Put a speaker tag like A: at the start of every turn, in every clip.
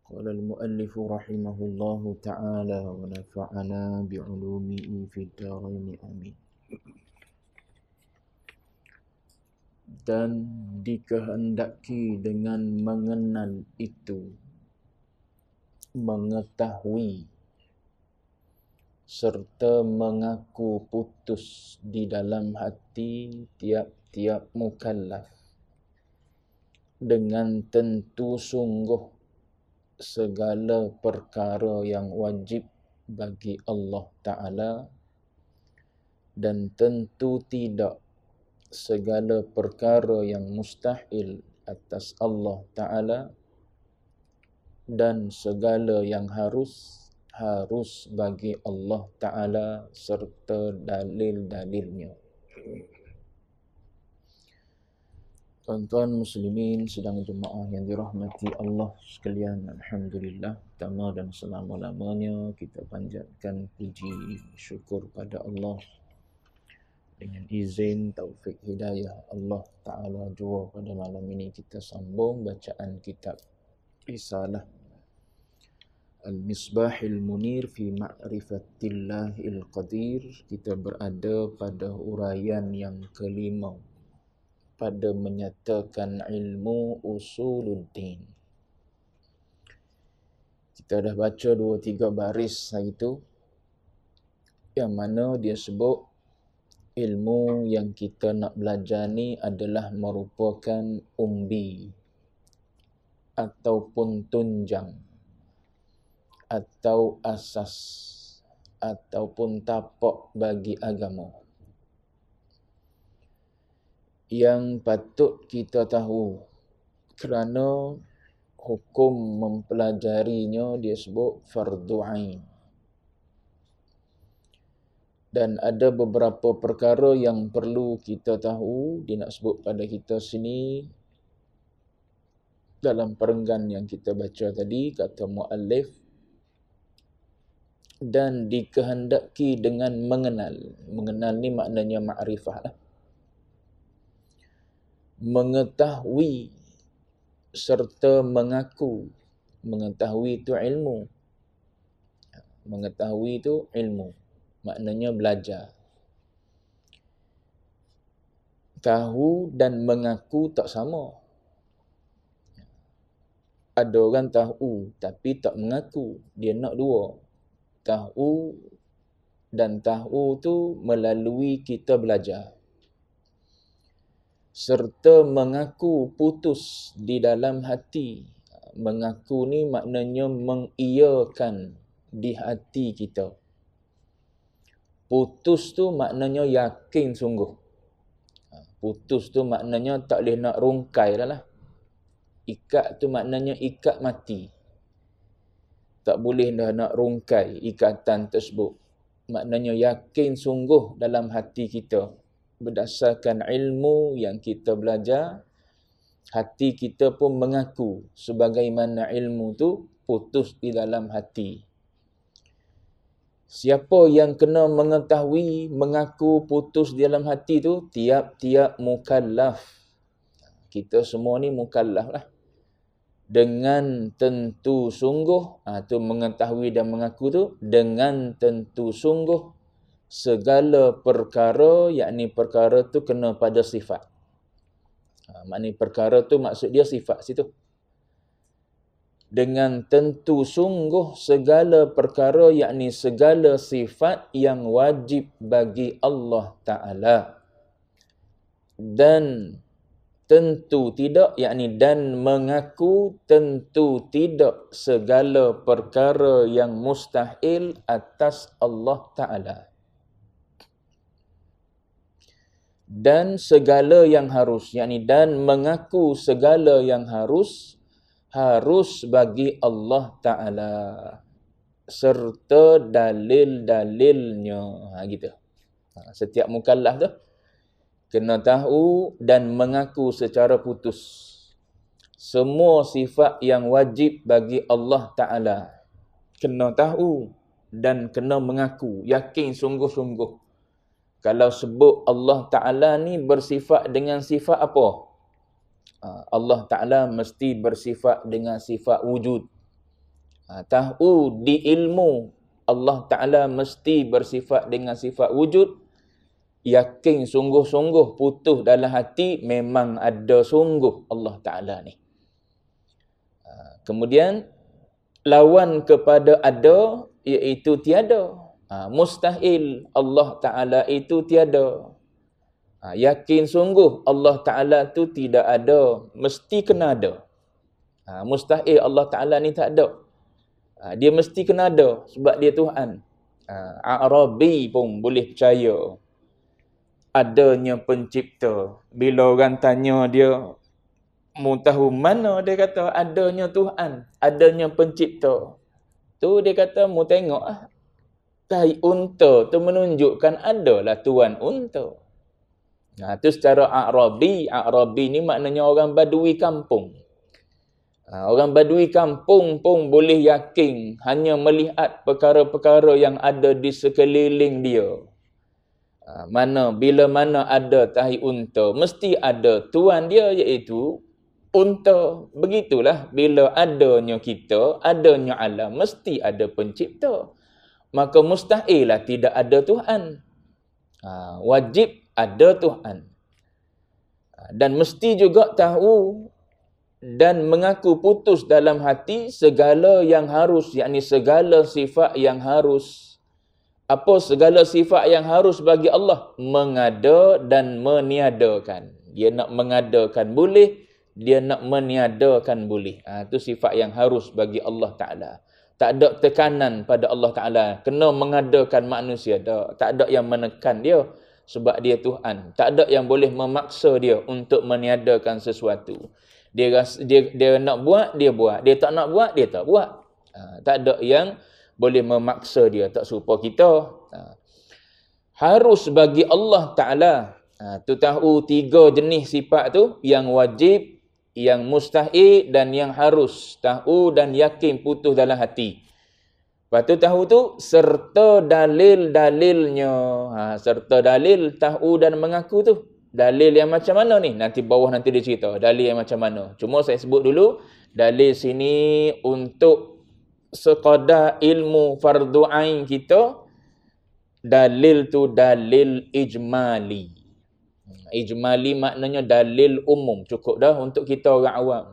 A: قال المؤلف رحمه الله تعالى ونفعنا بعلومه في الدارين آمين. Dan dikehendaki dengan mengenal itu, mengetahui serta mengaku putus di dalam hati tiap-tiap mukallaf dengan tentu sungguh segala perkara yang wajib bagi Allah Ta'ala dan tentu tidak segala perkara yang mustahil atas Allah Ta'ala dan segala yang harus bagi Allah Ta'ala serta dalil-dalilnya. Tuan-tuan muslimin sedang jemaah yang dirahmati Allah sekalian, alhamdulillah, pertama dan selama-lamanya kita panjatkan puji syukur pada Allah. Dengan izin taufik hidayah Allah Ta'ala jua pada malam ini kita sambung bacaan kitab Risalah Al-Misbahil Munir fi Ma'rifatillahil Qadir. Kita berada pada uraian yang kelima pada menyatakan ilmu usuluddin. Kita dah baca 2-3 baris hari itu, yang mana dia sebut ilmu yang kita nak belajar ni adalah merupakan umbi ataupun tunjang atau asas ataupun tapak bagi agama. Yang patut kita tahu kerana hukum mempelajarinya dia sebut fardu ain. Dan ada beberapa perkara yang perlu kita tahu, dia nak sebut pada kita sini dalam perenggan yang kita baca tadi, kata muallif, dan dikehendaki dengan mengenal. Mengenal ni maknanya ma'rifah lah. Mengetahui serta mengaku. Mengetahui itu ilmu. Mengetahui itu ilmu. Maknanya belajar. Tahu dan mengaku tak sama. Ada orang tahu tapi tak mengaku. Dia nak dua. Tahu dan tahu tu melalui kita belajar. Serta mengaku putus di dalam hati. Mengaku ni maknanya mengiyakan di hati kita. Putus tu maknanya yakin sungguh. Putus tu maknanya tak boleh nak rungkai dah lah. Ikat tu maknanya ikat mati. Tak boleh dah nak rungkai ikatan tersebut. Maknanya yakin sungguh dalam hati kita. Berdasarkan ilmu yang kita belajar, hati kita pun mengaku sebagaimana ilmu tu putus di dalam hati. Siapa yang kena mengetahui, mengaku putus di dalam hati tu? Tiap-tiap mukallaf. Kita semua ni mukallaf lah. Dengan tentu sungguh, tu mengetahui dan mengaku tu, dengan tentu sungguh, segala perkara, yakni perkara tu kena pada sifat. Maknanya perkara tu maksud dia sifat situ. Dengan tentu sungguh segala perkara, yakni segala sifat yang wajib bagi Allah Ta'ala. Dan tentu tidak, yakni dan mengaku tentu tidak segala perkara yang mustahil atas Allah Ta'ala. Dan segala yang harus, yakni dan mengaku segala yang harus bagi Allah Ta'ala serta dalil-dalilnya. Gitu. Setiap mukallaf tu kena tahu dan mengaku secara putus semua sifat yang wajib bagi Allah Ta'ala. Kena tahu dan kena mengaku, yakin sungguh-sungguh. Kalau sebut Allah Ta'ala ni bersifat dengan sifat apa? Allah Ta'ala mesti bersifat dengan sifat wujud. Tahu di ilmu Allah Ta'ala mesti bersifat dengan sifat wujud. Yakin sungguh-sungguh putus dalam hati memang ada sungguh Allah Ta'ala ni. Kemudian lawan kepada ada iaitu tiada. Mustahil Allah Ta'ala itu tiada. Yakin sungguh Allah Ta'ala tu tidak ada, mesti kena ada. Mustahil Allah Ta'ala ni tak ada. Dia mesti kena ada sebab dia Tuhan. Arabi pun boleh percaya adanya pencipta. Bila orang tanya dia, mu tahu mana, dia kata adanya Tuhan, adanya pencipta. Tu dia kata mu tengok tai unta tu menunjukkan adalah tuan unta. Tu secara Arabi. Arabi ni maknanya orang Badui kampung. Orang Badui kampung pun boleh yakin hanya melihat perkara-perkara yang ada di sekeliling dia. Bila mana ada tahi unta, mesti ada tuan dia iaitu unta. Begitulah bila adanya kita, adanya alam, mesti ada pencipta. Maka mustahil lah tidak ada Tuhan. Wajib ada Tuhan. Dan mesti juga tahu dan mengaku putus dalam hati segala yang harus, yakni segala sifat yang harus. Apa segala sifat yang harus bagi Allah? Mengada dan meniadakan. Dia nak mengadakan boleh, dia nak meniadakan boleh. Itu sifat yang harus bagi Allah Ta'ala. Tak ada tekanan pada Allah Ta'ala. Kena mengadakan manusia. Tak ada yang menekan dia sebab dia Tuhan. Tak ada yang boleh memaksa dia untuk meniadakan sesuatu. Dia nak buat, dia buat. Dia tak nak buat, dia tak buat. Tak ada yang boleh memaksa dia. Tak serupa kita. Harus bagi Allah Ta'ala. Tu tahu 3 jenis sifat tu. Yang wajib, yang mustahil dan yang harus. Tahu dan yakin putus dalam hati. Lepas tu tahu tu serta dalil-dalilnya. Serta dalil, tahu dan mengaku tu. Dalil yang macam mana ni? Nanti bawah nanti dia cerita. Dalil yang macam mana. Cuma saya sebut dulu. Dalil sini untuk sekadar ilmu fardu ain kita. Dalil tu dalil ijmali. Ijmali maknanya dalil umum. Cukup dah untuk kita orang awam.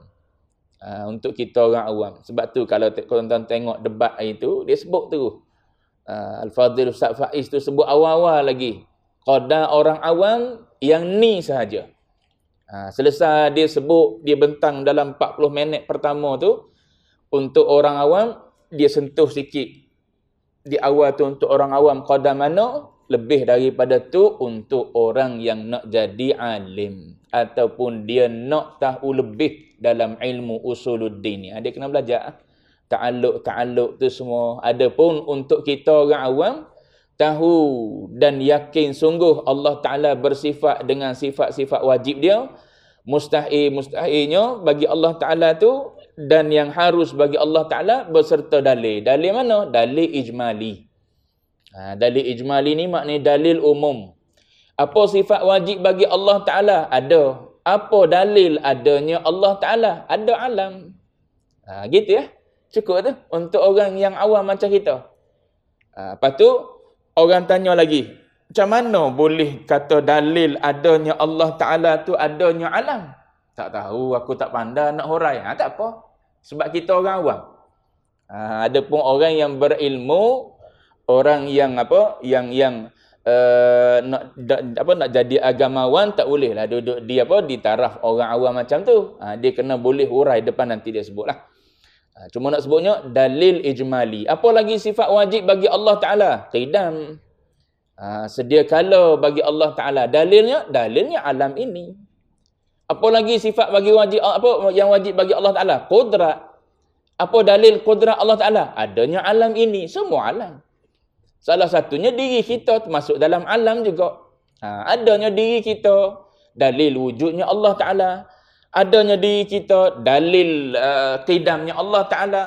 A: Untuk kita orang awam. Sebab tu kalau tuan-tuan tengok debat itu, dia sebut tu. Al-Fadhil Ustaz Faiz tu sebut awal-awal lagi. Qadar orang awam yang ni sahaja. Selesai dia sebut, dia bentang dalam 40 minit pertama tu. Untuk orang awam, dia sentuh sikit. Di awal tu untuk orang awam qadar mana? Lebih daripada tu untuk orang yang nak jadi alim. Ataupun dia nak tahu lebih dalam ilmu usuluddin. Dia kena belajar. Ta'alluq tu semua. Adapun untuk kita orang awam, tahu dan yakin sungguh Allah Ta'ala bersifat dengan sifat-sifat wajib dia. Mustahilnya bagi Allah Ta'ala tu. Dan yang harus bagi Allah Ta'ala berserta dalil. Dalil mana? Dalil ijmali. Dalil ijmali ni maknanya dalil umum. Apa sifat wajib bagi Allah Ta'ala? Ada. Apa dalil adanya Allah Ta'ala? Ada alam. Gitu ya. Cukup tu. Untuk orang yang awam macam kita. Lepas tu, orang tanya lagi. Macam mana boleh kata dalil adanya Allah Ta'ala tu adanya alam? Tak tahu, aku tak pandai nak hurai. Tak apa. Sebab kita orang awam. Ada pun orang yang berilmu, orang yang nak jadi agamawan tak boleh lah duduk di taraf orang awam macam tu. Dia kena boleh hurai depan nanti dia sebutlah. Cuma nak sebutnya dalil ijmali. Apa lagi sifat wajib bagi Allah Ta'ala? Qidam. Sedia kala bagi Allah Ta'ala. Dalilnya alam ini. Apa lagi sifat bagi wajib, yang wajib bagi Allah Ta'ala? Qudrat. Apa dalil qudrat Allah Ta'ala? Adanya alam ini. Semua alam. Salah satunya diri kita termasuk dalam alam juga. Adanya diri kita. Dalil wujudnya Allah Ta'ala. Adanya diri kita. Dalil qidamnya Allah Ta'ala.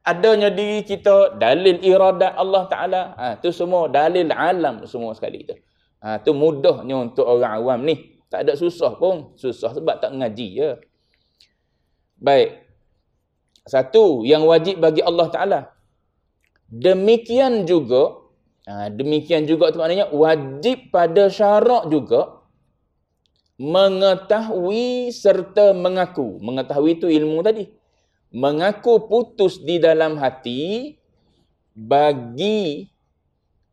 A: Adanya diri kita. Dalil iradat Allah Ta'ala. Itu semua dalil alam semua sekali itu. Itu mudahnya untuk orang awam ni. Tak ada susah pun. Susah sebab tak ngaji je. Baik. Satu, yang wajib bagi Allah Ta'ala. Demikian juga tu maknanya wajib pada syarak juga mengetahui serta mengaku. Mengetahui itu ilmu tadi. Mengaku putus di dalam hati bagi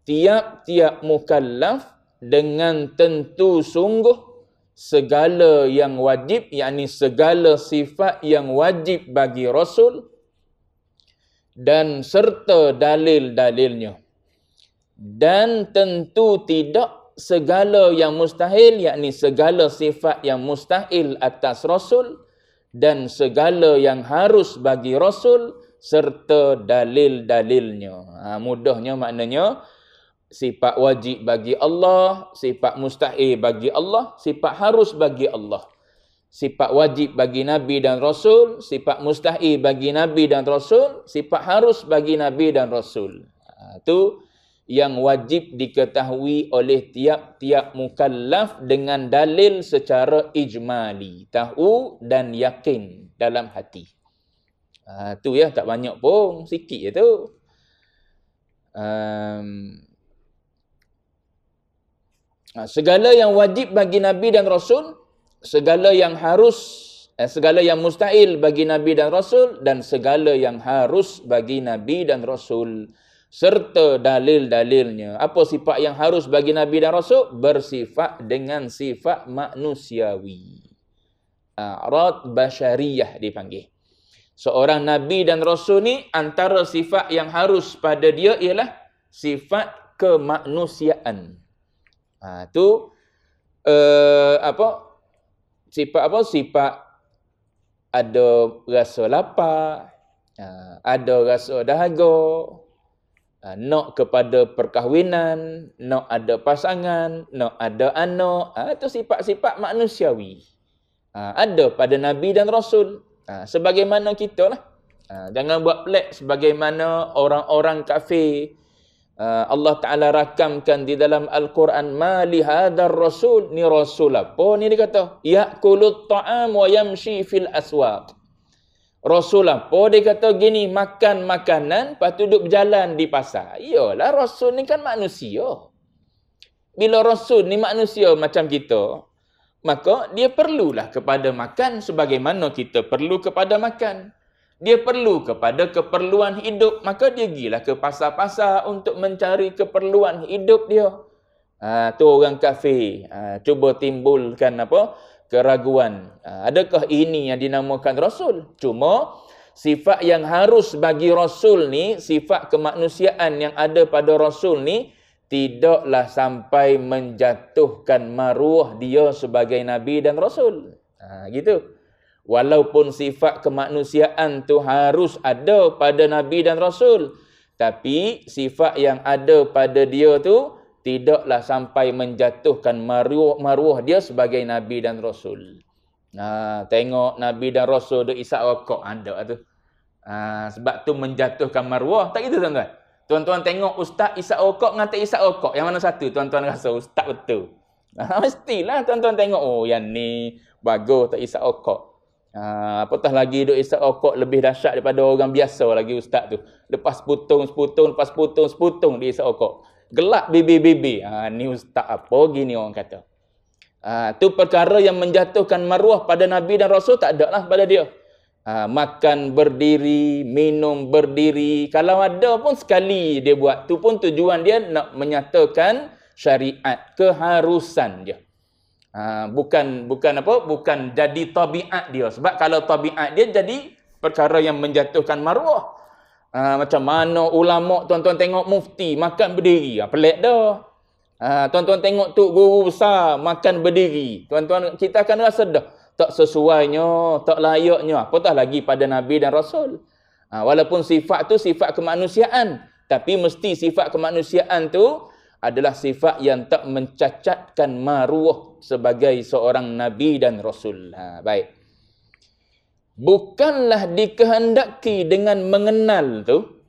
A: tiap-tiap mukallaf dengan tentu sungguh segala yang wajib, yakni segala sifat yang wajib bagi Rasul dan serta dalil-dalilnya. Dan tentu tidak segala yang mustahil, yakni segala sifat yang mustahil atas Rasul dan segala yang harus bagi Rasul serta dalil-dalilnya. Mudahnya maknanya sifat wajib bagi Allah, sifat mustahil bagi Allah, sifat harus bagi Allah. Sifat wajib bagi Nabi dan Rasul, sifat mustahil bagi Nabi dan Rasul, sifat harus bagi Nabi dan Rasul. Itu yang wajib diketahui oleh tiap-tiap mukallaf dengan dalil secara ijmali. Tahu dan yakin dalam hati. Tu ya, tak banyak pun, sikit je tu. Segala yang wajib bagi Nabi dan Rasul, segala yang harus, segala yang mustahil bagi Nabi dan Rasul, dan segala yang harus bagi Nabi dan Rasul, serta dalil-dalilnya. Apa sifat yang harus bagi Nabi dan Rasul? Bersifat dengan sifat manusiawi. A'rad basyariyah dipanggil. Seorang Nabi dan Rasul ni, antara sifat yang harus pada dia ialah sifat kemanusiaan. Sifat ada rasa lapar, ada rasa dahaga, nak kepada perkahwinan, nak ada pasangan, nak ada anak. Itu sifat-sifat manusiawi. Ada pada Nabi dan Rasul. Sebagaimana kita lah. Jangan buat pelik sebagaimana orang-orang kafir. Allah Ta'ala rakamkan di dalam Al-Quran, ma li hadzal rasul, ni rasul apa ni dia kata, ya'kulut ta'am wa yamshi fil aswaq. Rasul apa dia kata gini, makan makanan lepas tu duduk berjalan di pasar. Iyalah, rasul ni kan manusia. Bila rasul ni manusia macam kita, maka dia perlulah kepada makan sebagaimana kita perlu kepada makan. Dia perlu kepada keperluan hidup, maka dia gilah ke pasar-pasar untuk mencari keperluan hidup dia. Tu orang kafir. Cuba timbulkan keraguan. Adakah ini yang dinamakan Rasul? Cuma sifat yang harus bagi Rasul ni, sifat kemanusiaan yang ada pada Rasul ni, tidaklah sampai menjatuhkan maruah dia sebagai Nabi dan Rasul. Gitu. Walaupun sifat kemanusiaan tu harus ada pada Nabi dan Rasul, tapi sifat yang ada pada dia tu tidaklah sampai menjatuhkan maruah dia sebagai Nabi dan Rasul. Tengok Nabi dan Rasul duk isap rokok, ada tu. Sebab tu menjatuhkan maruah. Tak gitu tuan-tuan? Tuan-tuan tengok ustaz isap rokok dengan tak isap rokok, yang mana satu tuan-tuan rasa ustaz betul? Mestilah tuan-tuan tengok, oh yang ni bagus tak isap rokok. Apatah lagi duk isap rokok lebih dahsyat daripada orang biasa lagi ustaz tu. Lepas seputung dia isap rokok. Gelap bibir-bibir. Ni ustaz apa gini orang kata. Tu perkara yang menjatuhkan maruah pada Nabi dan Rasul tak ada lah pada dia. Makan berdiri, minum berdiri. Kalau ada pun sekali dia buat. Tu pun tujuan dia nak menyatakan syariat, keharusan dia. Bukan jadi tabiat dia. Sebab kalau tabiat dia jadi perkara yang menjatuhkan maruah. Macam mana ulama, tuan-tuan tengok mufti makan berdiri, pelik dah. Tuan-tuan tengok tok guru besar makan berdiri, tuan-tuan kita akan rasa dah tak sesuainya, tak layaknya. Apatah lagi pada Nabi dan Rasul. Walaupun sifat tu sifat kemanusiaan, tapi mesti sifat kemanusiaan tu adalah sifat yang tak mencacatkan maruah sebagai seorang Nabi dan Rasul. Baik. Bukanlah dikehendaki dengan mengenal tu.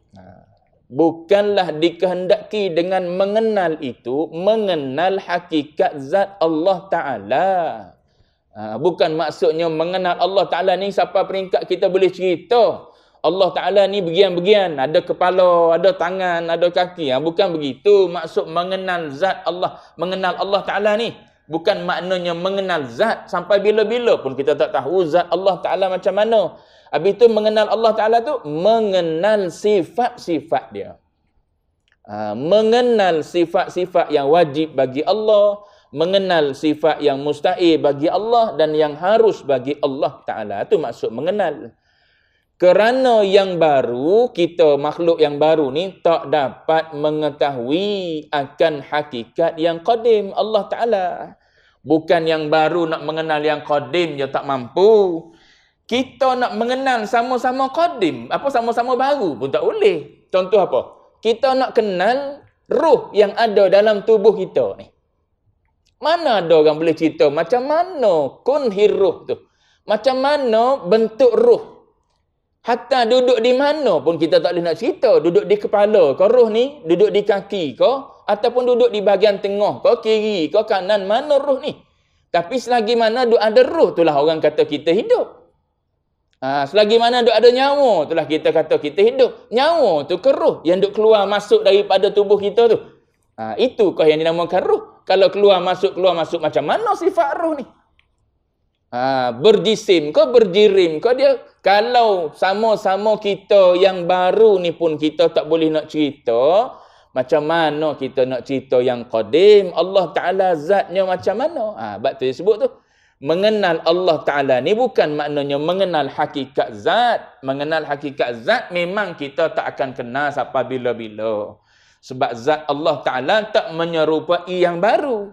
A: Bukanlah dikehendaki dengan mengenal itu, mengenal hakikat zat Allah Ta'ala. Bukan maksudnya mengenal Allah Ta'ala ni sampai peringkat kita boleh cerita. Allah Ta'ala ni begian-begian, ada kepala, ada tangan, ada kaki. Bukan begitu maksud mengenal zat Allah, mengenal Allah Ta'ala ni. Bukan maknanya mengenal zat, sampai bila-bila pun kita tak tahu zat Allah Ta'ala macam mana. Habis tu mengenal Allah Ta'ala tu, mengenal sifat-sifat dia. Mengenal sifat-sifat yang wajib bagi Allah, mengenal sifat yang mustahil bagi Allah dan yang harus bagi Allah Ta'ala. Itu maksud mengenal. Kerana yang baru, kita makhluk yang baru ni tak dapat mengetahui akan hakikat yang qadim Allah Ta'ala. Bukan yang baru nak mengenal yang qadim je tak mampu. Kita nak mengenal sama-sama qadim, apa sama-sama baru pun tak boleh. Contoh apa? Kita nak kenal ruh yang ada dalam tubuh kita ni. Mana ada orang boleh cerita macam mana kunhir ruh tu? Macam mana bentuk ruh? Hatta duduk di mana pun kita tak boleh nak cerita. Duduk di kepala ke roh ni? Duduk di kaki ke? Ataupun duduk di bahagian tengah ke? Kiri ke? Kanan? Mana roh ni? Tapi selagi mana duk ada roh, itulah orang kata kita hidup. Selagi mana duk ada nyawa, itulah kita kata kita hidup. Nyawa tu ke roh yang duk keluar masuk daripada tubuh kita tu. Itukah yang dinamakan roh? Kalau keluar masuk macam mana sifat roh ni? Berjisim ke berjirim ke dia? Kalau sama-sama kita yang baru ni pun kita tak boleh nak cerita, macam mana kita nak cerita yang qadim? Allah Ta'ala zatnya macam mana? Sebab tu disebut tu, mengenal Allah Ta'ala ni bukan maknanya mengenal hakikat zat. Mengenal hakikat zat memang kita tak akan kenal sampai bila-bila. Sebab zat Allah Ta'ala tak menyerupai yang baru.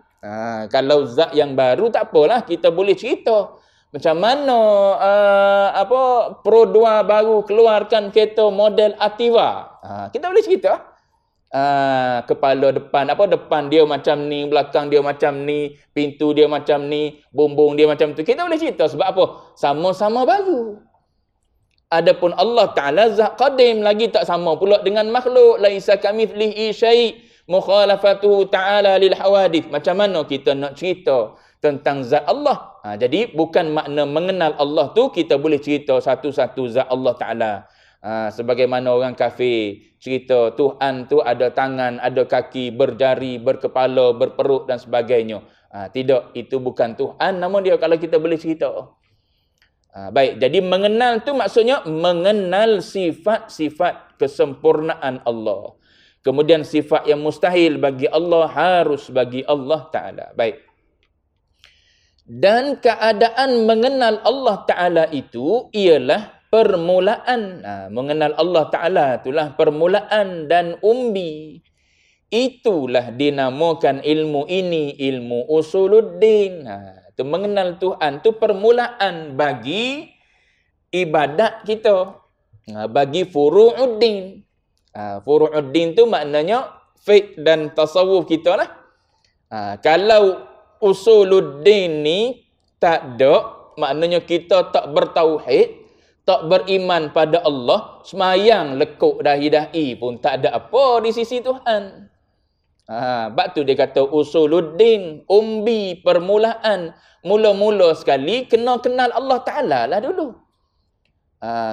A: Kalau zat yang baru tak apalah, kita boleh cerita. Macam mana Pro 2 baru keluarkan kereta model Ativa. Kita boleh cerita. Kepala depan, depan dia macam ni, belakang dia macam ni, pintu dia macam ni, bumbung dia macam tu. Kita boleh cerita sebab apa? Sama-sama baru. Adapun Allah Ta'ala zat qadim, lagi tak sama pula dengan makhluk. Laisa kamitslihi syai' mukhalafatuhu ta'ala lil hawadith. Macam mana kita nak cerita tentang zat Allah? Jadi bukan makna mengenal Allah tu kita boleh cerita satu-satu zat Allah Ta'ala. Sebagaimana orang kafir cerita Tuhan tu ada tangan, ada kaki, berjari, berkepala, berperut dan sebagainya. Tidak, itu bukan Tuhan nama dia kalau kita boleh cerita. Baik, jadi mengenal tu maksudnya mengenal sifat-sifat kesempurnaan Allah. Kemudian sifat yang mustahil bagi Allah harus bagi Allah Ta'ala. Baik. Dan keadaan mengenal Allah Ta'ala itu ialah permulaan. Mengenal Allah Ta'ala itulah permulaan dan umbi. Itulah dinamakan ilmu ini ilmu usuluddin. Itu mengenal Tuhan tu permulaan bagi ibadat kita. Bagi furu'uddin. Furu'uddin tu maknanya fiqh dan tasawuf kita lah. Kalau usuluddin ni tak ada, maknanya kita tak bertauhid, tak beriman pada Allah, semayang lekuk dahi-dahi pun tak ada apa di sisi Tuhan. Sebab tu dia kata usuluddin, umbi, permulaan. Mula-mula sekali kena kenal Allah Ta'ala lah dulu.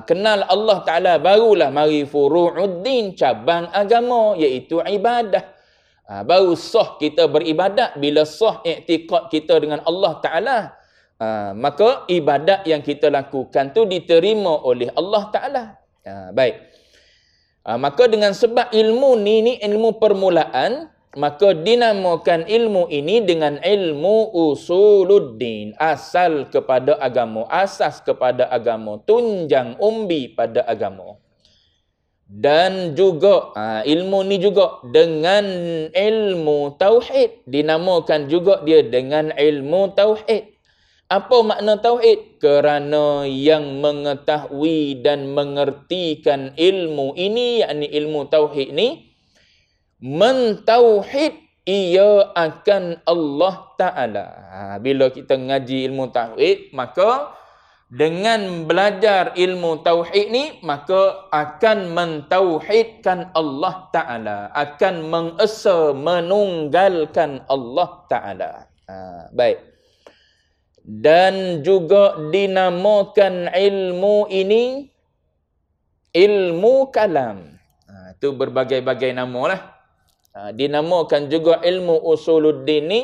A: Kenal Allah Ta'ala barulah mari furu'uddin, cabang agama, iaitu ibadah. Baru sah kita beribadat. Bila sah i'tiqad kita dengan Allah Ta'ala, maka ibadat yang kita lakukan tu diterima oleh Allah Ta'ala. Baik. Maka dengan sebab ilmu ni ilmu permulaan, maka dinamakan ilmu ini dengan ilmu usuluddin, asal kepada agama, asas kepada agama, tunjang umbi pada agama. Dan juga ilmu ni juga dengan ilmu tauhid, dinamakan juga dia dengan ilmu tauhid. Apa makna tauhid? Kerana yang mengetahui dan mengertikan ilmu ini, yakni ilmu tauhid ni, mentauhid ia akan Allah Ta'ala. Bila kita ngaji ilmu tauhid, maka dengan belajar ilmu tauhid ni, maka akan mentauhidkan Allah Ta'ala, akan mengesa, menunggalkan Allah Ta'ala. Baik. Dan juga dinamakan ilmu ini ilmu kalam. Itu berbagai-bagai nama lah. Dinamakan juga ilmu usuluddin ni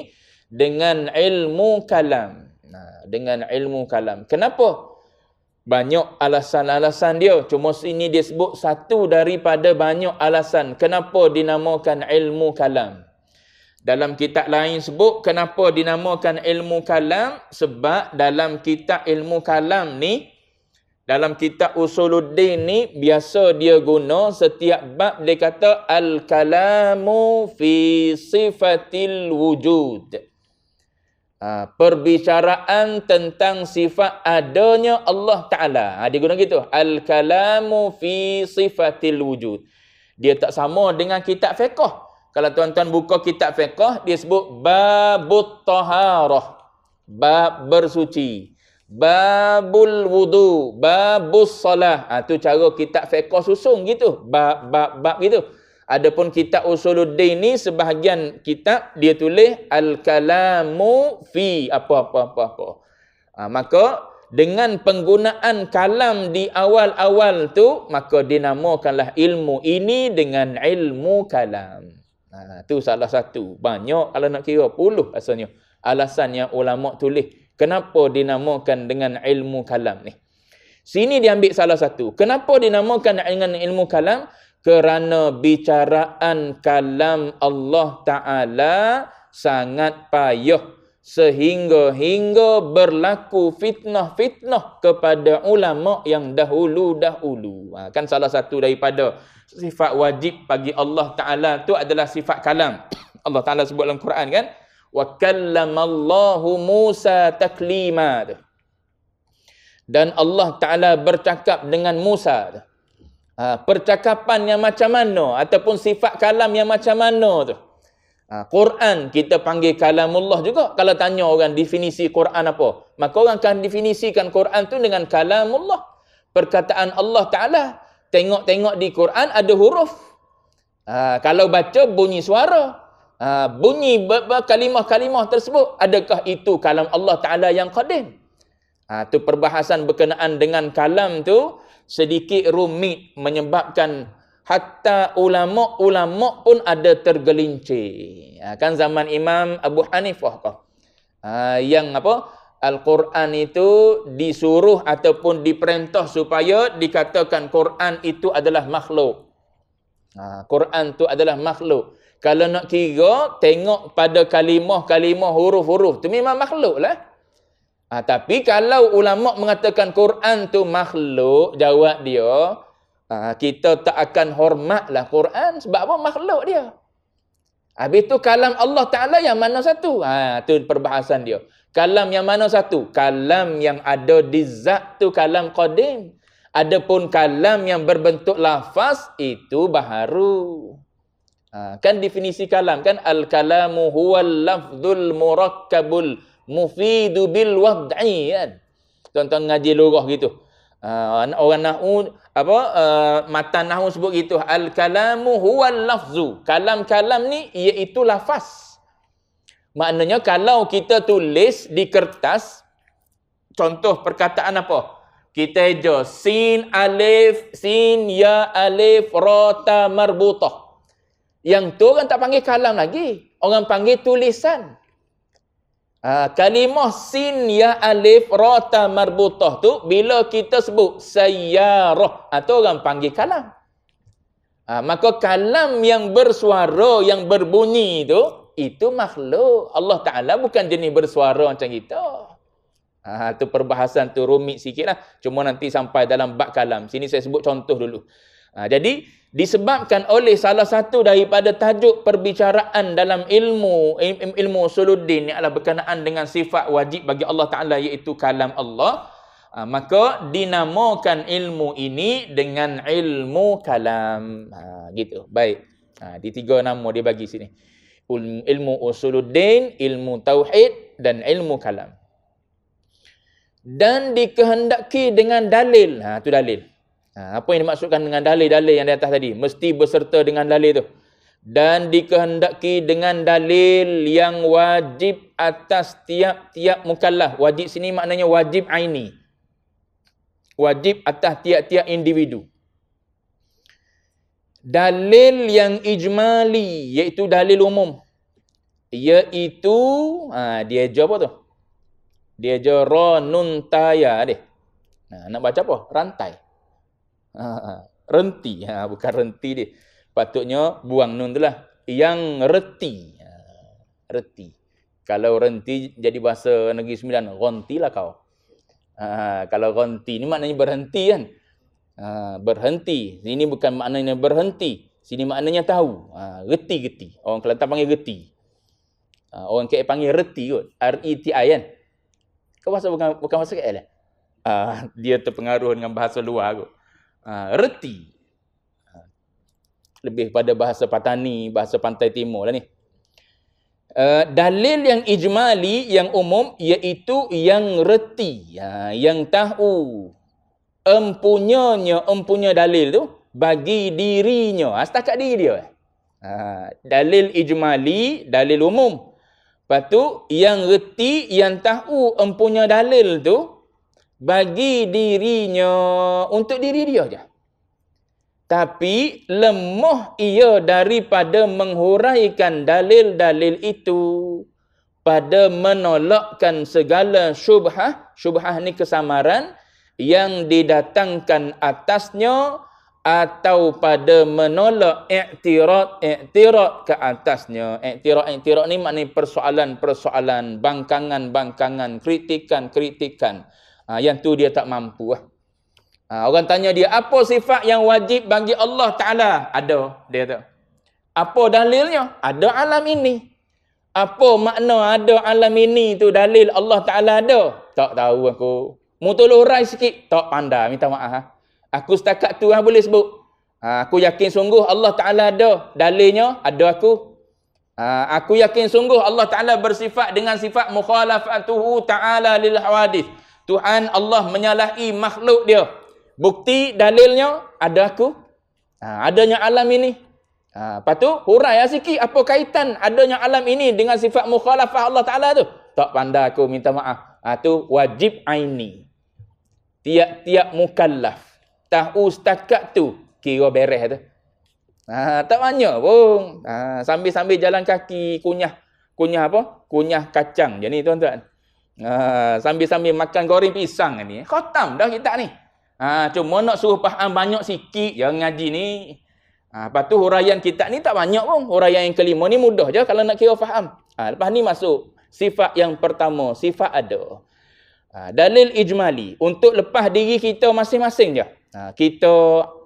A: dengan ilmu kalam. Dengan ilmu kalam. Kenapa? Banyak alasan-alasan dia. Cuma sini dia sebut satu daripada banyak alasan kenapa dinamakan ilmu kalam. Dalam kitab lain sebut kenapa dinamakan ilmu kalam. Sebab dalam kitab ilmu kalam ni, dalam kitab usuluddin ni, biasa dia guna setiap bab dia kata al-kalamu fi sifatil wujud. Perbicaraan tentang sifat adanya Allah Ta'ala. Dia guna gitu. Al-kalamu fi sifatil wujud. Dia tak sama dengan kitab fiqh. Kalau tuan-tuan buka kitab fiqh, dia sebut babut taharah. Bab bersuci. Babul wudu. Babus salah. Itu cara kitab fiqh susung gitu. Bab gitu. Adapun kitab usuluddin ni sebahagian kitab dia tulis al-kalamu fi apa. Maka dengan penggunaan kalam di awal-awal tu, maka dinamakanlah ilmu ini dengan ilmu kalam. Tu salah satu. Banyak kalau nak kira puluh asalnya. Alasan yang ulama tulis kenapa dinamakan dengan ilmu kalam ni. Sini diambil salah satu. Kenapa dinamakan dengan ilmu kalam? Kerana bicaraan kalam Allah Ta'ala sangat payah sehingga berlaku fitnah-fitnah kepada ulama yang dahulu-dahulu. Kan salah satu daripada sifat wajib bagi Allah Ta'ala tu adalah sifat kalam. Allah Ta'ala sebut dalam Quran kan, wa kallamallahu Musa taklima. Dan Allah Ta'ala bercakap dengan Musa. Percakapan yang macam mana ataupun sifat kalam yang macam mana tu. Quran kita panggil kalamullah juga. Kalau tanya orang definisi Quran apa, maka orang akan definisikan Quran tu dengan kalamullah. Perkataan Allah Ta'ala. Tengok-tengok di Quran ada huruf. Kalau baca bunyi suara. Bunyi kalimah-kalimah tersebut, adakah itu kalam Allah Ta'ala yang qadim? Tu perbahasan berkenaan dengan kalam tu sedikit rumit, menyebabkan hatta ulama' pun ada tergelincir. Kan zaman Imam Abu Hanifah yang Al-Quran itu disuruh ataupun diperintah supaya dikatakan Quran itu adalah makhluk. Quran itu adalah makhluk. Kalau nak kira, tengok pada kalimah-kalimah, huruf-huruf tu memang makhluk lah. Tapi kalau ulama' mengatakan Quran tu makhluk, jawab dia, kita tak akan hormatlah Quran sebab apa? Makhluk dia. Habis tu kalam Allah Ta'ala yang mana satu? Tu perbahasan dia. Kalam yang mana satu? Kalam yang ada di zat tu kalam qadim. Adapun kalam yang berbentuk lafaz itu baharu. Kan definisi kalam kan, al-kalamu huwal lafzul murakkabul mufidu bil wad'i kan. Tuan-tuan ngaji lurah gitu. Orang nahwu matan nahwu sebut gitu, al-kalamu huwal lafzu. Kalam-kalam ni iaitu lafaz. Maknanya kalau kita tulis di kertas, contoh perkataan apa? Kita eja sin alif, sin ya alif ra ta marbutah. Yang tu orang tak panggil kalam lagi. Orang panggil tulisan. Kalimah sin ya alif ra ta marbutah tu bila kita sebut sayyarah atau orang panggil kalam. Maka kalam yang bersuara, yang berbunyi itu makhluk. Allah Ta'ala bukan jenis bersuara macam kita. Tu perbahasan tu rumit sikitlah. Cuma nanti sampai dalam bab kalam. Sini saya sebut contoh dulu. Jadi disebabkan oleh salah satu daripada tajuk perbicaraan dalam ilmu usuluddin yang adalah berkenaan dengan sifat wajib bagi Allah Ta'ala iaitu kalam Allah, maka dinamakan ilmu ini dengan ilmu kalam. Gitu. Baik. Di tiga nama dia bagi sini. Ilmu usuluddin, ilmu tauhid dan ilmu kalam. Dan dikehendaki dengan dalil. Itu dalil. Apa yang dimaksudkan dengan dalil-dalil yang di atas tadi? Mesti berserta dengan dalil tu. Dan dikehendaki dengan dalil yang wajib atas tiap-tiap mukallaf. Wajib sini maknanya wajib aini. Wajib atas tiap-tiap individu. Dalil yang ijmali, iaitu dalil umum. Iaitu, dia ajar apa tu? Dia ajar ra nun taya dia. Nak baca apa? Rantai. Renti. Bukan renti dia. Patutnya buang nun tu lah. Yang reti. Reti. Kalau renti jadi bahasa Negeri Sembilan, ronti lah kau. Kalau ronti ni maknanya berhenti kan. Berhenti. Ini bukan maknanya berhenti. Sini maknanya tahu. Reti-geti. Orang Kelantan panggil reti. Orang KL panggil reti kot. R-E-T-I kan. Kau bahasa bukan bahasa KL lah. Dia terpengaruh dengan bahasa luar kot. Reti. Lebih pada bahasa Patani, bahasa Pantai Timur lah ni. Dalil yang ijmali, yang umum, iaitu yang reti, yang tahu empunya dalil tu bagi dirinya, setakat diri dia. Dalil ijmali, dalil umum. Lepas tu yang reti, yang tahu empunya dalil tu bagi dirinya, untuk diri dia je. Tapi lemah ia daripada menghuraikan dalil-dalil itu pada menolakkan segala syubhah. Syubhah ni kesamaran yang didatangkan atasnya, atau pada menolak i'tirad ke atasnya. I'tirad ni maknanya persoalan-persoalan, bangkangan-bangkangan, kritikan-kritikan. Yang tu dia tak mampu lah. Orang tanya dia, apa sifat yang wajib bagi Allah Ta'ala? Ada, dia tu. Apa dalilnya? Ada alam ini. Apa makna ada alam ini tu dalil Allah Ta'ala ada? Tak tahu aku. Mu tolong urai sikit? Tak pandai, minta maaf. Aku setakat tu boleh sebut. Aku yakin sungguh Allah Ta'ala ada. Dalilnya ada aku. Aku yakin sungguh Allah Ta'ala bersifat dengan sifat mukhalafatuhu ta'ala lil hawadith. Tuhan Allah menyalahi makhluk dia. Bukti dalilnya ada aku. Adanya alam ini. Lepas tu hurai sikit apa kaitan adanya alam ini dengan sifat mukhalafah Allah Ta'ala tu. Tak pandai aku, minta maaf. Tu wajib aini. Tiap-tiap mukallaf tahu setakat tu kira beres tu. Tak banyak pun. Sambil-sambil jalan kaki kunyah apa? Kunyah kacang je ni tuan-tuan. Sambil-sambil makan goreng pisang ni. Khatam dah kita ni. Cuma nak suruh faham banyak sikit je ngaji ni. Lepas tu huraian kita ni tak banyak pun. Huraian yang kelima ni mudah je kalau nak kira faham. Lepas ni masuk sifat yang pertama, sifat ada. Dalil ijmali untuk lepas diri kita masing-masing je. Kita,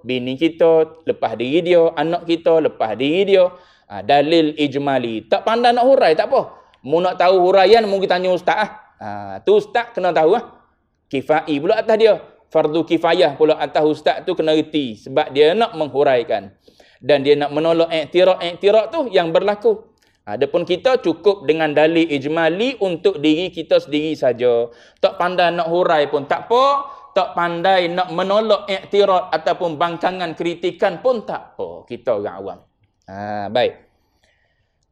A: bini kita lepas diri dia, anak kita lepas diri dia. Dalil ijmali. Tak pandai nak hurai, tak apa. Mu nak tahu huraian, mu kita tanya ustaz. Tu ustaz kena tahu kifai pula atas dia. Fardu kifayah pula atas ustaz tu kena reti. Sebab dia nak menghuraikan. Dan dia nak menolak i'tirad tu yang berlaku. Adapun kita cukup dengan dalil ijmali untuk diri kita sendiri saja. Tak pandai nak hurai pun tak apa. Tak pandai nak menolak i'tirad ataupun bangkangan kritikan pun tak apa. Kita orang awam. Baik.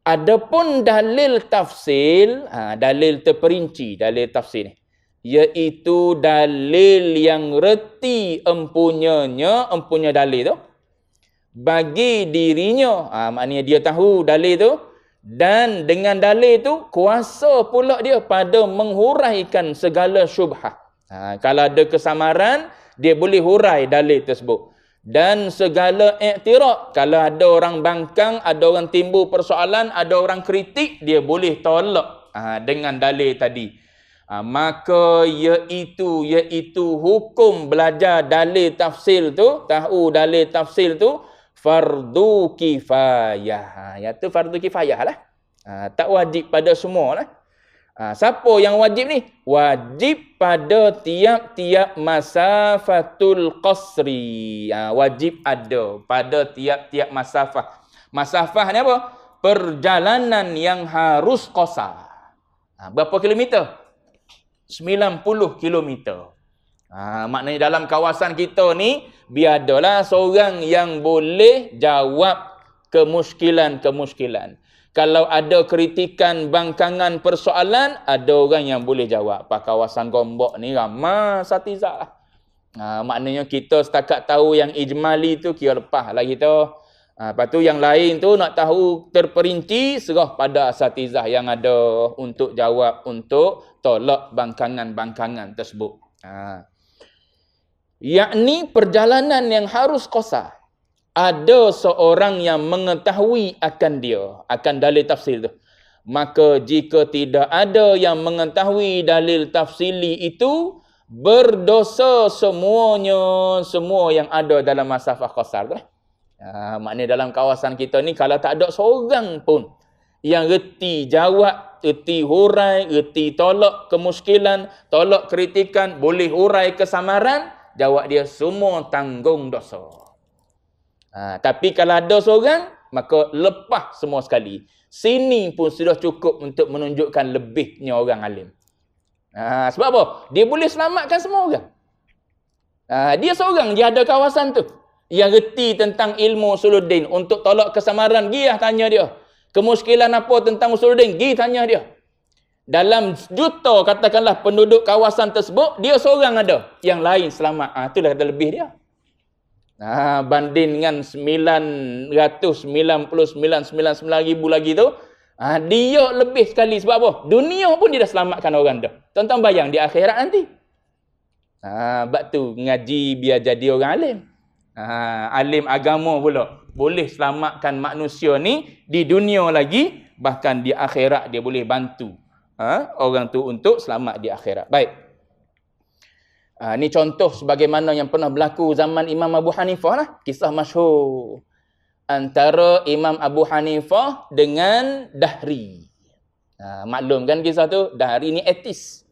A: Adapun dalil tafsil, dalil terperinci, dalil tafsil ni, iaitu dalil yang reti empunya dalil tu bagi dirinya. Maknanya dia tahu dalil tu, dan dengan dalil tu kuasa pula dia pada menghuraikan segala syubhah. Kalau ada kesamaran, dia boleh hurai dalil tersebut. Dan segala i'tirad, kalau ada orang bangkang, ada orang timbul persoalan, ada orang kritik, dia boleh tolak dengan dalil tadi. Maka iaitu hukum belajar dalil tafsil tu, tahu dalil tafsil tu fardu kifayah. Iaitu fardu kifayah lah. Tak wajib pada semua lah. Siapa yang wajib ni? Wajib pada tiap-tiap masafatul qasri. Wajib ada pada tiap-tiap masafah. Masafah ni apa? Perjalanan yang harus qasar. Berapa kilometer? 90 kilometer. Maknanya dalam kawasan kita ni, biadalah seorang yang boleh jawab kemuskilan-kemuskilan. Kalau ada kritikan, bangkangan, persoalan, ada orang yang boleh jawab. Kawasan Gombak ni ramai satizah lah. Maknanya kita setakat tahu yang ijmali tu, kira lepas lah kita. Lepas tu yang lain tu nak tahu terperinci, serah pada asatizah yang ada untuk jawab, untuk tolak bangkangan-bangkangan tersebut. Yakni perjalanan yang harus qasar. Ada seorang yang mengetahui akan dia, akan dalil tafsir tu. Maka jika tidak ada yang mengetahui dalil tafsili itu, berdosa semuanya, semua yang ada dalam masafah qasar tu. Maknanya dalam kawasan kita ni, kalau tak ada seorang pun yang reti jawab, reti hurai, reti tolak kemuskilan, tolak kritikan, boleh hurai kesamaran, jawab dia semua tanggung dosa. Tapi kalau ada seorang, maka lepas semua sekali. Sini pun sudah cukup untuk menunjukkan lebihnya orang alim. Sebab apa? Dia boleh selamatkan semua orang. Dia seorang, dia ada kawasan tu. Yang reti tentang ilmu usuluddin, untuk tolak kesamaran, pergi tanya dia. Kemuskilan apa tentang usuluddin, pergi tanya dia. Dalam juta katakanlah penduduk kawasan tersebut, dia seorang ada, yang lain selamat. Itulah ada lebih dia. Banding dengan 999,999 ribu lagi tu, dia lebih sekali. Sebab apa? Dunia pun dia dah selamatkan orang dah. Tuan-tuan bayang di akhirat nanti. Sebab tu ngaji biar jadi orang alim. Alim agama pula boleh selamatkan manusia ni di dunia lagi, bahkan di akhirat dia boleh bantu orang tu untuk selamat di akhirat. Baik. Ni contoh sebagaimana yang pernah berlaku zaman Imam Abu Hanifah lah. Kisah masyhur antara Imam Abu Hanifah dengan Dahri. Maklum kan kisah tu? Dahri ni etis.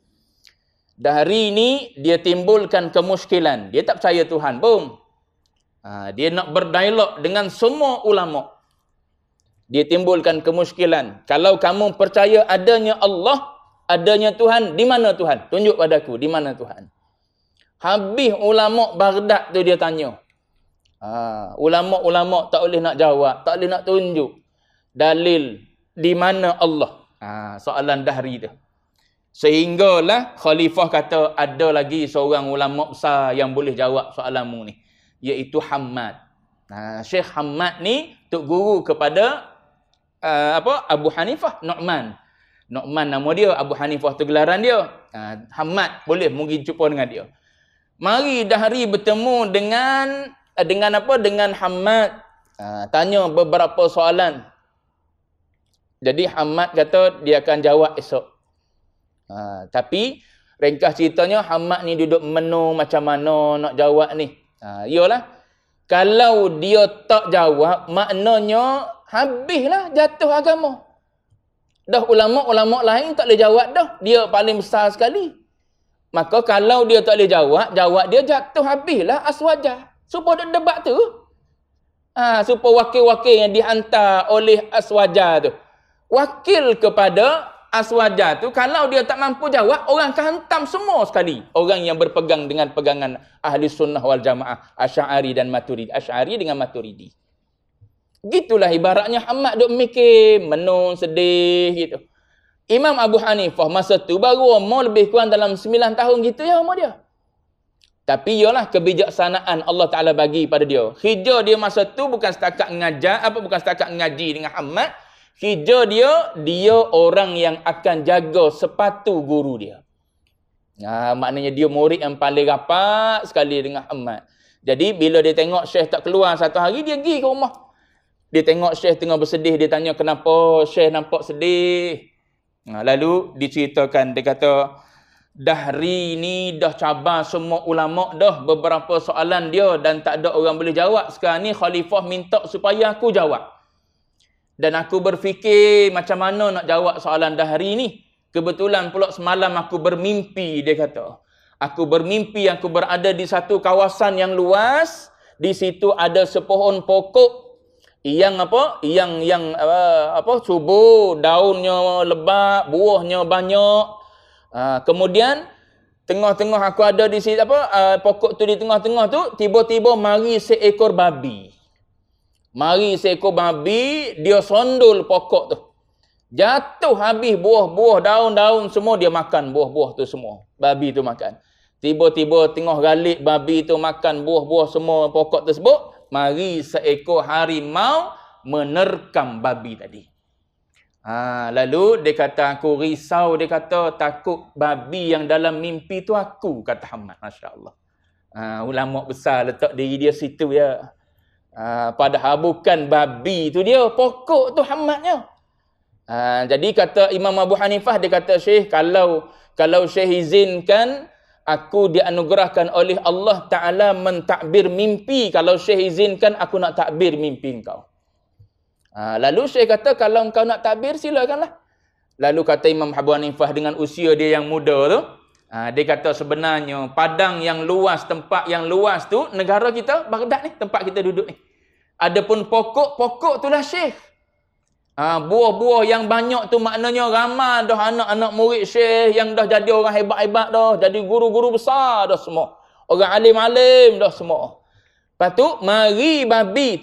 A: Dahri ni dia timbulkan kemuskilan. Dia tak percaya Tuhan pun. Dia nak berdialog dengan semua ulama. Dia timbulkan kemuskilan. Kalau kamu percaya adanya Allah, adanya Tuhan, di mana Tuhan? Tunjuk padaku, di mana Tuhan? Habis ulama Baghdad tu dia tanya. Ulama-ulama tak boleh nak jawab, tak boleh nak tunjuk dalil di mana Allah. Soalan Dahri tu. Sehinggalah khalifah kata ada lagi seorang ulama besar yang boleh jawab soalanmu ni, iaitu Hammad. Syekh Hammad ni tok guru kepada Abu Hanifah, Nu'man. Nu'man nama dia, Abu Hanifah tu gelaran dia. Hammad boleh mungkin jumpa dengan dia. Mari Dahri bertemu dengan Hammad. Tanya beberapa soalan. Jadi Hammad kata dia akan jawab esok. Tapi ringkas ceritanya Hammad ni duduk menung macam mana nak jawab ni. Iyalah, kalau dia tak jawab, maknanya habislah jatuh agama. Dah ulama-ulama lain tak boleh jawab dah. Dia paling besar sekali. Maka kalau dia tak boleh jawab dia jatuh, habislah aswajah. Supaya debat tu. Supaya wakil-wakil yang dihantar oleh aswajah tu, wakil kepada aswajah tu, kalau dia tak mampu jawab, orang akan hantam semua sekali. Orang yang berpegang dengan pegangan ahli sunnah wal jamaah, Asy'ari dan Maturidi. Asy'ari dengan Maturidi. Gitulah ibaratnya Hammad duk mikir, menung, sedih gitu. Imam Abu Hanifah masa tu baru umur lebih kurang dalam 9 tahun gitu ya umur dia. Tapi ialah kebijaksanaan Allah Ta'ala bagi pada dia. Kerja dia masa tu bukan setakat ngajar, bukan setakat ngaji dengan Hammad. Kerja dia orang yang akan jaga sepatu guru dia. Maknanya dia murid yang paling rapat sekali dengan Hammad. Jadi bila dia tengok Syekh tak keluar satu hari, dia pergi ke rumah. Dia tengok Syekh tengah bersedih, dia tanya kenapa Syekh nampak sedih. Lalu diceritakan, dia kata Dahri ni dah cabar semua ulama dah beberapa soalan dia dan tak ada orang boleh jawab. Sekarang ni khalifah minta supaya aku jawab. Dan aku berfikir macam mana nak jawab soalan Dahri ni. Kebetulan pula semalam aku bermimpi, dia kata. Aku bermimpi aku berada di satu kawasan yang luas. Di situ ada sepohon pokok yang subur, daunnya lebat, buahnya banyak. Kemudian tengah-tengah aku ada di situ pokok tu, di tengah-tengah tu tiba-tiba mari seekor babi. Dia sondol pokok tu. Jatuh habis buah-buah, daun-daun semua dia makan, buah-buah tu semua. Babi tu makan. Tiba-tiba tengah galik babi tu makan buah-buah semua pokok tersebut, mari seekor harimau menerkam babi tadi. Lalu dia kata, aku risau, dia kata takut babi yang dalam mimpi tu aku, kata Hamad. Masya Allah. Ulama besar letak diri dia situ ya. Padahal bukan babi tu dia, pokok tu Hamadnya. Jadi kata Imam Abu Hanifah, dia kata, Syekh, kalau Syekh izinkan, aku dianugerahkan oleh Allah Ta'ala mentakbir mimpi. Kalau Syekh izinkan, aku nak takbir mimpi engkau. Lalu Syekh kata, kalau engkau nak takbir, silakanlah. Lalu kata Imam Abu Hanifah dengan usia dia yang muda tu, dia kata sebenarnya padang yang luas, tempat yang luas tu, negara kita, Baghdad ni, tempat kita duduk ni. Adapun pokok itulah Syekh. Buah-buah yang banyak tu maknanya ramai dah anak-anak murid Syekh yang dah jadi orang hebat-hebat dah, jadi guru-guru besar dah semua. Orang alim-alim dah semua. Lepas tu, mari babi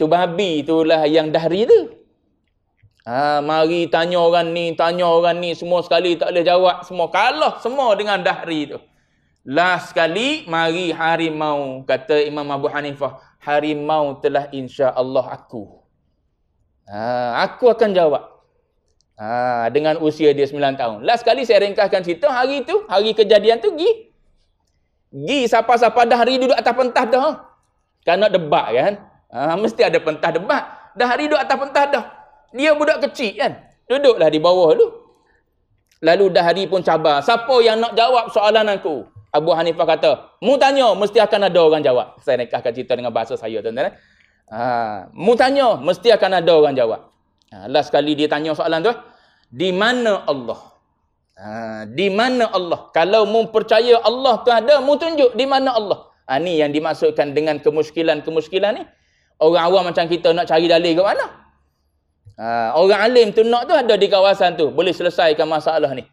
A: itulah yang dahri tu. Mari tanya orang ni, semua sekali tak boleh jawab, semua kalah semua dengan dahri tu. Last sekali, mari harimau, kata Imam Abu Hanifah, harimau telah insya-Allah aku. Aku akan jawab. Dengan usia dia 9 tahun. Last sekali saya ringkaskan cerita, hari kejadian tu Gi siapa-siapa dahri duduk atas pentas dah. Kan nak debat kan? Mesti ada pentas debat. Dahri duduk atas pentas dah. Dia budak kecil kan? Duduklah di bawah tu. Lalu dahri pun cabar. Siapa yang nak jawab soalan aku? Abu Hanifah kata, mu tanya, mesti akan ada orang jawab. Saya ringkaskan cerita dengan bahasa saya, tuan-tuan. Mu tanya, mesti akan ada orang jawab. Last sekali dia tanya soalan tu, di mana Allah? Di mana Allah? Kalau mu percaya Allah tu ada, mu tunjuk di mana Allah. Ni yang dimaksudkan dengan kemuskilan ni. Orang awam macam kita nak cari dalil ke mana? Orang alim tu nak tu ada di kawasan tu, boleh selesaikan masalah ni.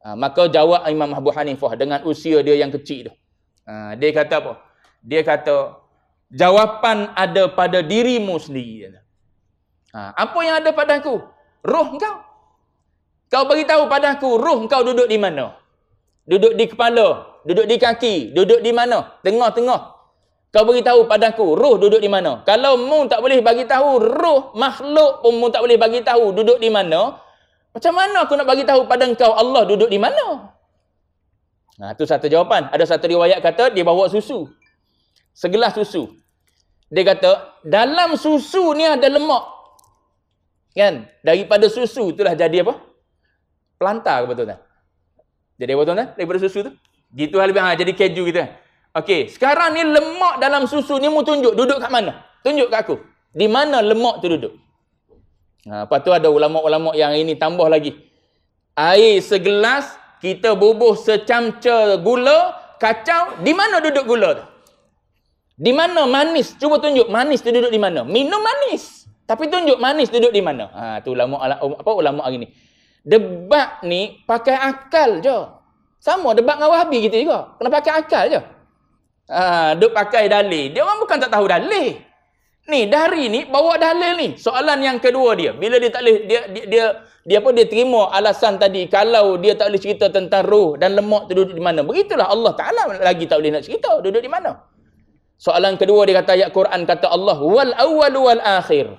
A: Maka jawab Imam Abu Hanifah dengan usia dia yang kecil tu. Dia kata apa? Dia kata, jawapan ada pada dirimu sendiri. Apa yang ada padaku? Roh engkau. Kau beritahu padaku, roh engkau duduk di mana? Duduk di kepala, duduk di kaki, duduk di mana? Tengah-tengah. Kau beritahu padaku, roh duduk di mana? Kalau mu tak boleh bagi tahu roh makhluk pun mu tak boleh bagi tahu duduk di mana, macam mana aku nak bagi tahu pada engkau Allah duduk di mana? Itu satu jawapan. Ada satu riwayat kata dia bawa susu. Segelas susu. Dia kata, dalam susu ni ada lemak. Kan? Daripada susu itulah jadi apa? Pelantar ke betul tak? Jadi apa betul tak? Daripada susu tu. Gitu lebih jadi keju gitu kan. Okey, sekarang ni lemak dalam susu ni mu tunjuk duduk kat mana? Tunjuk kat aku. Di mana lemak tu duduk? Lepas tu ada ulama-ulama yang ini tambah lagi. Air segelas, kita bubuh secamca gula, kacau, di mana duduk gula tu? Di mana manis? Cuba tunjuk manis tu duduk di mana? Minum manis. Tapi tunjuk manis duduk di mana? Tu ulama hari ni. Debat ni pakai akal je. Sama debat dengan Wahabi gitu juga. Kena pakai akal je. Duk pakai dalil. Dia orang bukan tak tahu dalil. Ni dari ni bawa dalil ni. Soalan yang kedua dia, bila dia tak boleh dia terima alasan tadi kalau dia tak boleh cerita tentang roh dan lemak tu duduk di mana. Begitulah Allah Taala lagi tak boleh nak cerita duduk di mana. Soalan kedua dia kata ayat Quran kata Allah wal awwalu wal akhir.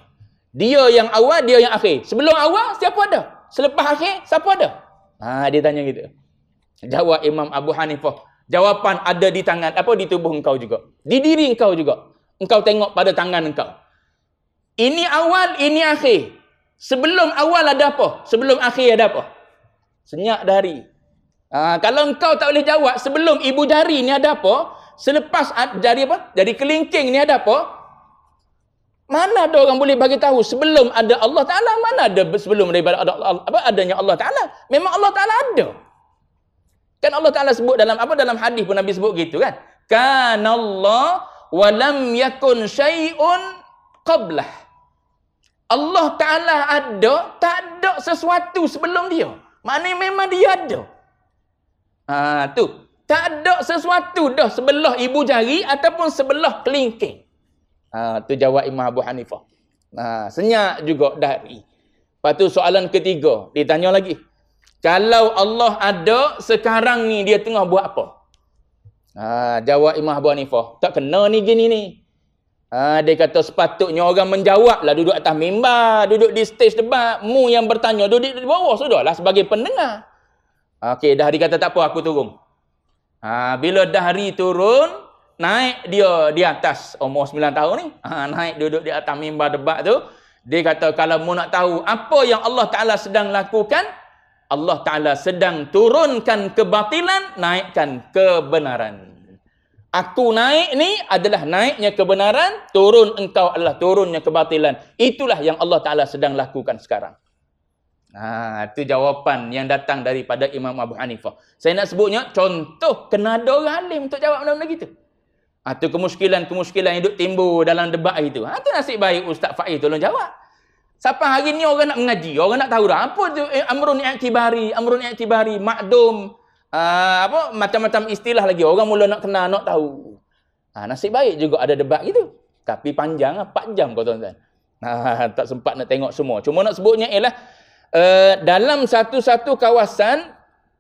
A: Dia yang awal, dia yang akhir. Sebelum awal siapa ada? Selepas akhir siapa ada? Dia tanya gitu. Jawab Imam Abu Hanifah. Jawapan ada di tangan, di tubuh engkau juga. Di diri engkau juga. Engkau tengok pada tangan engkau. Ini awal, ini akhir. Sebelum awal ada apa? Sebelum akhir ada apa? Senyap dari. Kalau engkau tak boleh jawab, sebelum ibu jari ni ada apa? Selepas jari apa? Jari kelingking ni ada apa? Mana ada orang boleh bagi tahu sebelum ada Allah Ta'ala? Mana ada sebelum daripada adanya Allah Ta'ala? Memang Allah Ta'ala ada. Kan Allah Ta'ala sebut dalam hadis pun Nabi sebut gitu kan. Kanallah wa lam yakun syai'un qablah. Allah Ta'ala ada, tak ada sesuatu sebelum dia. Maknanya memang dia ada. Tu. Tak ada sesuatu dah sebelah ibu jari ataupun sebelah kelingking. Tu jawab Imam Abu Hanifah. Senyap juga dari. Lepas tu soalan ketiga, ditanya lagi. Kalau Allah ada, sekarang ni dia tengah buat apa? Jawab Imam Abu Hanifah. Tak kena ni gini ni. Dia kata sepatutnya orang menjawab lah, duduk atas mimbar, duduk di stage debat. Mu yang bertanya, duduk di bawah sudahlah sebagai pendengar. Okey, dah dia kata tak apa, aku turun. Bila dah hari turun, naik dia di atas umur 9 tahun ni. Naik duduk di atas mimbar debat tu. Dia kata, kalau mu nak tahu apa yang Allah Ta'ala sedang lakukan, Allah Ta'ala sedang turunkan kebatilan, naikkan kebenaran. Aku naik ni adalah naiknya kebenaran, turun engkau adalah turunnya kebatilan. Itulah yang Allah Ta'ala sedang lakukan sekarang. Itu jawapan yang datang daripada Imam Abu Hanifah. Saya nak sebutnya contoh kena ada orang alim untuk jawab benda-benda gitu. Itu kemuskilan-kemuskilan yang duk timbul dalam debat itu. Itu nasib baik Ustaz Faiz tolong jawab. Sampai hari ni orang nak mengaji, orang nak tahu dah apa tu amrun i'tibari, makdum, macam-macam istilah lagi. Orang mula nak kenal, nak tahu. Nasib baik juga ada debat gitu. Tapi panjang 4 jam kau tuan-tuan. Tak sempat nak tengok semua. Cuma nak sebutnya ialah dalam satu-satu kawasan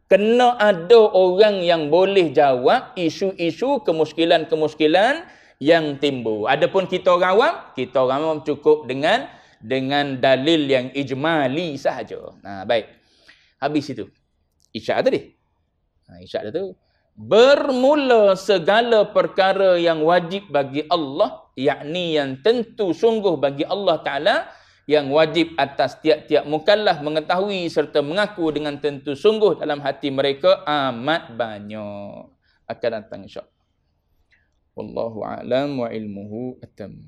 A: kena ada orang yang boleh jawab isu-isu kemuskilan-kemuskilan yang timbul. Adapun kita orang awam cukup dengan dalil yang ijmali sahaja. Baik. Habis itu. Isyak tadi. Isyak tu. Bermula segala perkara yang wajib bagi Allah, yakni yang tentu sungguh bagi Allah Ta'ala, yang wajib atas tiap-tiap mukallaf mengetahui serta mengaku dengan tentu sungguh dalam hati mereka amat banyak. Akan datang insya-Allah. Wallahu a'lam wa ilmuhu atam.